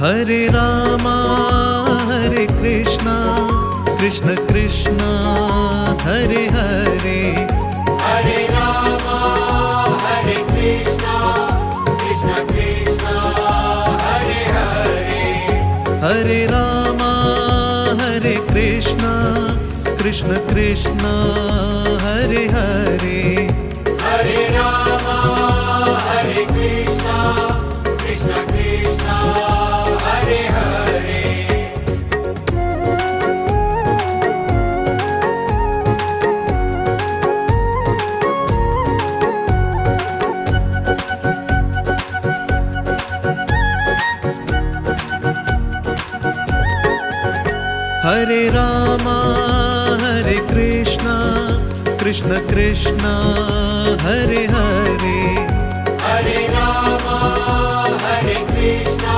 Hare Rama Hare Krishna Krishna Krishna Hare Hare Hare Rama Hare Krishna Krishna Krishna Hare Hare Hare Rama Hare Krishna Krishna Krishna Hare Hare Hare Rama Hare Krishna Krishna Krishna Hare Hare Hare Rama Hare Krishna Krishna Krishna Hare Hare Hare Rama Hare Krishna